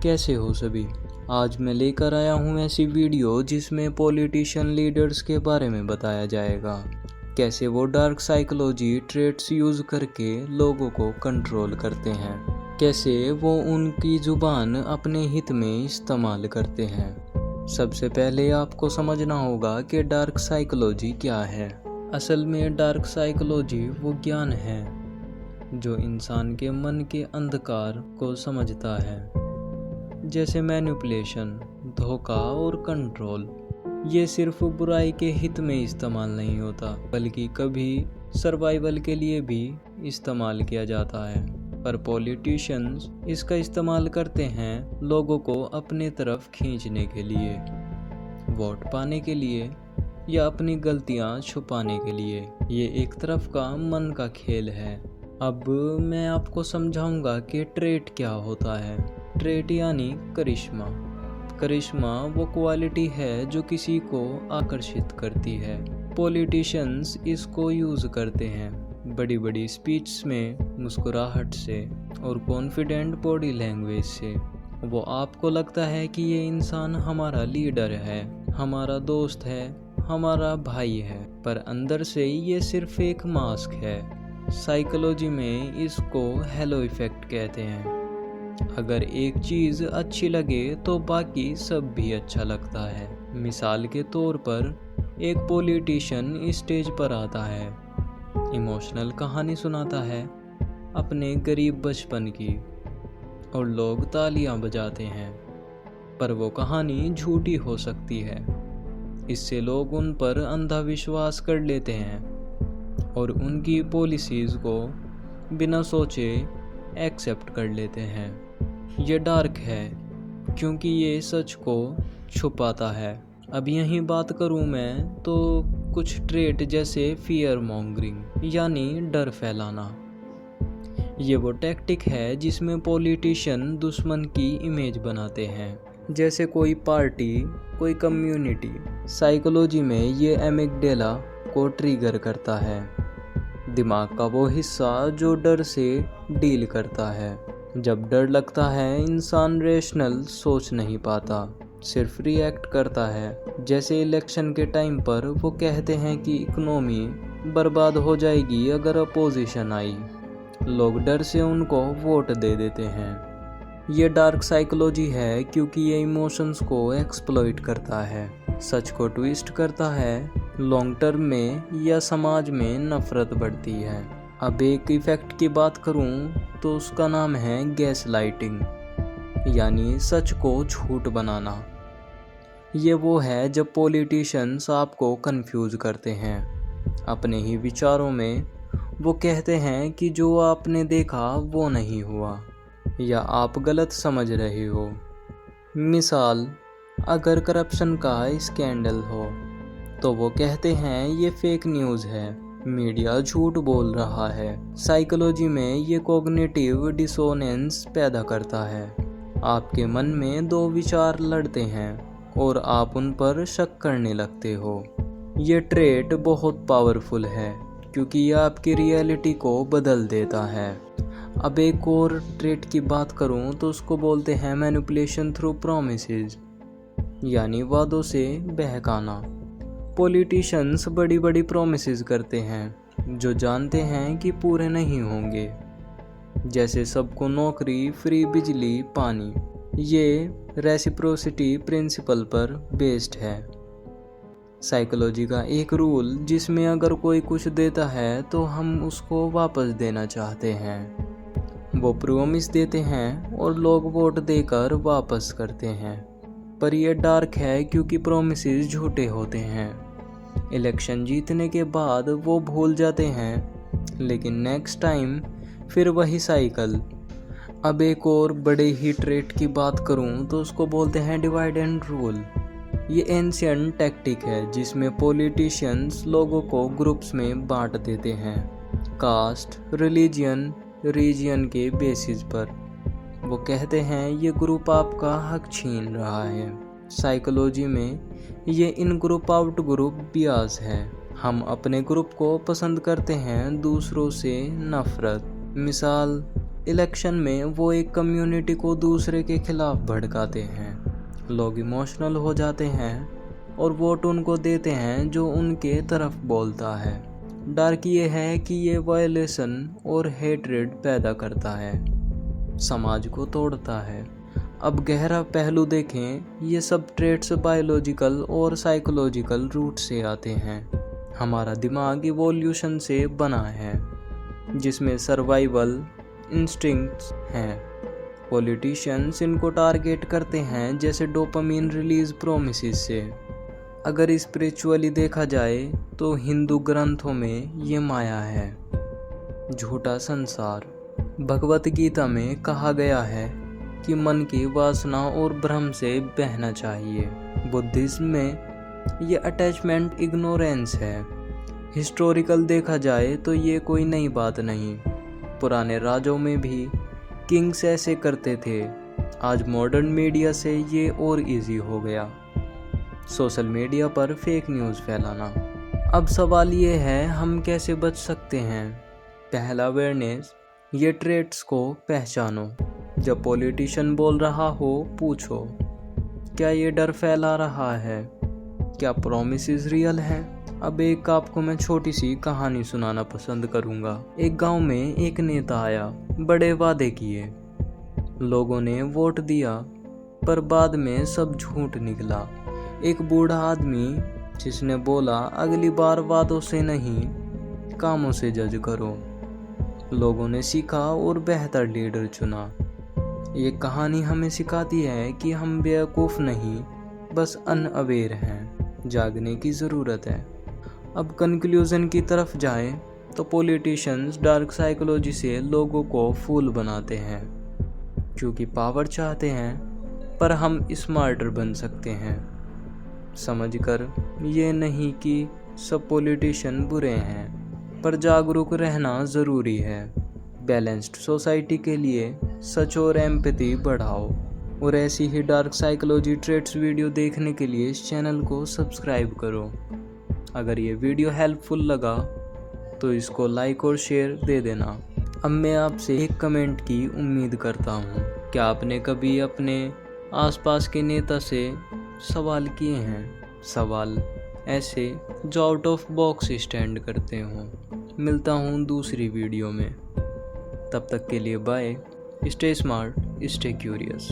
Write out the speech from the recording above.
कैसे हो सभी। आज मैं लेकर आया हूँ ऐसी वीडियो जिसमें पॉलिटिशियन लीडर्स के बारे में बताया जाएगा, कैसे वो डार्क साइकोलॉजी ट्रेट्स यूज़ करके लोगों को कंट्रोल करते हैं, कैसे वो उनकी ज़ुबान अपने हित में इस्तेमाल करते हैं। सबसे पहले आपको समझना होगा कि डार्क साइकोलॉजी क्या है। असल में डार्क साइकोलॉजी वो ज्ञान है जो इंसान के मन के अंधकार को समझता है, जैसे मैनिपुलेशन, धोखा और कंट्रोल। ये सिर्फ बुराई के हित में इस्तेमाल नहीं होता, बल्कि कभी सर्वाइवल के लिए भी इस्तेमाल किया जाता है। पर पॉलिटिशियंस इसका इस्तेमाल करते हैं लोगों को अपने तरफ खींचने के लिए, वोट पाने के लिए या अपनी गलतियां छुपाने के लिए। ये एक तरफ का मन का खेल है। अब मैं आपको समझाऊंगा कि ट्रेट क्या होता है। ट्रेट यानी करिश्मा। करिश्मा वो क्वालिटी है जो किसी को आकर्षित करती है। पॉलिटिशियंस इसको यूज़ करते हैं बड़ी बड़ी स्पीच में, मुस्कुराहट से और कॉन्फिडेंट बॉडी लैंग्वेज से। वो आपको लगता है कि ये इंसान हमारा लीडर है, हमारा दोस्त है, हमारा भाई है, पर अंदर से ये सिर्फ एक मास्क है। साइकोलॉजी में इसको हेलो इफ़ेक्ट कहते हैं। अगर एक चीज़ अच्छी लगे तो बाकी सब भी अच्छा लगता है। मिसाल के तौर पर एक पॉलिटिशियन स्टेज पर आता है, इमोशनल कहानी सुनाता है अपने गरीब बचपन की, और लोग तालियां बजाते हैं। पर वो कहानी झूठी हो सकती है। इससे लोग उन पर अंधा विश्वास कर लेते हैं और उनकी पॉलिसीज़ को बिना सोचे एक्सेप्ट कर लेते हैं। ये डार्क है क्योंकि ये सच को छुपाता है। अब यहीं बात करूं मैं तो कुछ ट्रेट जैसे फियर मॉन्गरिंग यानी डर फैलाना। ये वो टैक्टिक है जिसमें पॉलिटिशियन दुश्मन की इमेज बनाते हैं, जैसे कोई पार्टी, कोई कम्युनिटी। साइकोलॉजी में ये एमिगडाला को ट्रिगर करता है, दिमाग का वो हिस्सा जो डर से डील करता है। जब डर लगता है इंसान रेशनल सोच नहीं पाता, सिर्फ रिएक्ट करता है। जैसे इलेक्शन के टाइम पर वो कहते हैं कि इकोनॉमी बर्बाद हो जाएगी अगर अपोजिशन आई। लोग डर से उनको वोट दे देते हैं। ये डार्क साइकोलॉजी है क्योंकि ये इमोशंस को एक्सप्लॉइट करता है, सच को ट्विस्ट करता है। लॉन्ग टर्म में या समाज में नफरत बढ़ती है। अब एक इफ़ेक्ट की बात करूं तो उसका नाम है गैस लाइटिंग, यानी सच को झूठ बनाना। ये वो है जब पॉलिटिशियंस आपको कंफ्यूज करते हैं। अपने ही विचारों में वो कहते हैं कि जो आपने देखा वो नहीं हुआ, या आप गलत समझ रहे हो। मिसाल, अगर करप्शन का स्कैंडल हो तो वो कहते हैं ये फेक न्यूज़ है, मीडिया झूठ बोल रहा है। साइकोलॉजी में ये कॉग्निटिव डिसोनेंस पैदा करता है। आपके मन में दो विचार लड़ते हैं और आप उन पर शक करने लगते हो। ये ट्रेट बहुत पावरफुल है क्योंकि ये आपकी रियलिटी को बदल देता है। अब एक और ट्रेट की बात करूं तो उसको बोलते हैं मैनिपुलेशन थ्रू प्रोमिसेस, यानी वादों से बहकाना। पॉलिटिशियंस बड़ी बड़ी प्रोमिसेस करते हैं जो जानते हैं कि पूरे नहीं होंगे, जैसे सबको नौकरी, फ्री बिजली, पानी। ये रेसिप्रोसिटी प्रिंसिपल पर बेस्ड है। साइकोलॉजी का एक रूल जिसमें अगर कोई कुछ देता है तो हम उसको वापस देना चाहते हैं। वो प्रॉमिस देते हैं और लोग वोट देकर वापस करते हैं। पर यह डार्क है क्योंकि प्रोमिसेस झूठे होते हैं। इलेक्शन जीतने के बाद वो भूल जाते हैं, लेकिन नेक्स्ट टाइम फिर वही साइकिल। अब एक और बड़े ही ट्रेट की बात करूं तो उसको बोलते हैं डिवाइड एंड रूल। ये एंशिएंट टैक्टिक है जिसमें पॉलिटिशियंस लोगों को ग्रुप्स में बांट देते हैं, कास्ट, रिलीजन, रीजन के बेसिस पर। वो कहते हैं ये ग्रुप आपका हक छीन रहा है। साइकोलॉजी में ये इन ग्रुप आउट ग्रुप बियास है। हम अपने ग्रुप को पसंद करते हैं, दूसरों से नफरत। मिसाल, इलेक्शन में वो एक कम्युनिटी को दूसरे के खिलाफ भड़काते हैं। लोग इमोशनल हो जाते हैं और वोट उनको देते हैं जो उनके तरफ बोलता है। डार्क ये है कि ये वायलेशन और हेट्रेड पैदा करता है, समाज को तोड़ता है। अब गहरा पहलू देखें, ये सब ट्रेट्स बायोलॉजिकल और साइकोलॉजिकल रूट से आते हैं। हमारा दिमाग इवोल्यूशन से बना है जिसमें सर्वाइवल इंस्टिंक्ट्स हैं। पॉलिटिशियंस इनको टारगेट करते हैं जैसे डोपामिन रिलीज प्रोमिसेस से। अगर स्पिरिचुअली देखा जाए तो हिंदू ग्रंथों में ये माया है, झूठा संसार। भगवत गीता में कहा गया है कि मन की वासना और भ्रम से बहना चाहिए। बुद्धिज्म में ये अटैचमेंट इग्नोरेंस है। हिस्टोरिकल देखा जाए तो ये कोई नई बात नहीं, पुराने राजों में भी किंग्स ऐसे करते थे। आज मॉडर्न मीडिया से ये और इजी हो गया, सोशल मीडिया पर फेक न्यूज़ फैलाना। अब सवाल ये है, हम कैसे बच सकते हैं? पहला अवेयरनेस, ये ट्रेट्स को पहचानो। जब पॉलिटिशियन बोल रहा हो, पूछो क्या ये डर फैला रहा है, क्या प्रॉमिसेस रियल हैं। अब एक आपको मैं छोटी सी कहानी सुनाना पसंद करूंगा। एक गांव में एक नेता आया, बड़े वादे किए, लोगों ने वोट दिया, पर बाद में सब झूठ निकला। एक बूढ़ा आदमी जिसने बोला अगली बार वादों से नहीं कामों से जज करो। लोगों ने सीखा और बेहतर लीडर चुना। ये कहानी हमें सिखाती है कि हम बेवकूफ़ नहीं, बस अनअवेयर हैं। जागने की ज़रूरत है। अब कंक्लूजन की तरफ जाएं तो पॉलिटिशियंस डार्क साइकोलॉजी से लोगों को फूल बनाते हैं क्योंकि पावर चाहते हैं, पर हम स्मार्टर बन सकते हैं समझकर ये नहीं कि सब पॉलिटिशियन बुरे हैं, पर जागरूक रहना ज़रूरी है। बैलेंस्ड सोसाइटी के लिए सच और एम्पैथी बढ़ाओ। और ऐसी ही डार्क साइकोलॉजी ट्रेट्स वीडियो देखने के लिए इस चैनल को सब्सक्राइब करो। अगर ये वीडियो हेल्पफुल लगा तो इसको लाइक और शेयर दे देना। अब मैं आपसे एक कमेंट की उम्मीद करता हूँ। क्या आपने कभी अपने आसपास के नेता से सवाल किए हैं? सवाल ऐसे जो आउट ऑफ बॉक्स स्टैंड करते हों। मिलता हूँ दूसरी वीडियो में, तब तक के लिए bye. Stay smart, stay curious.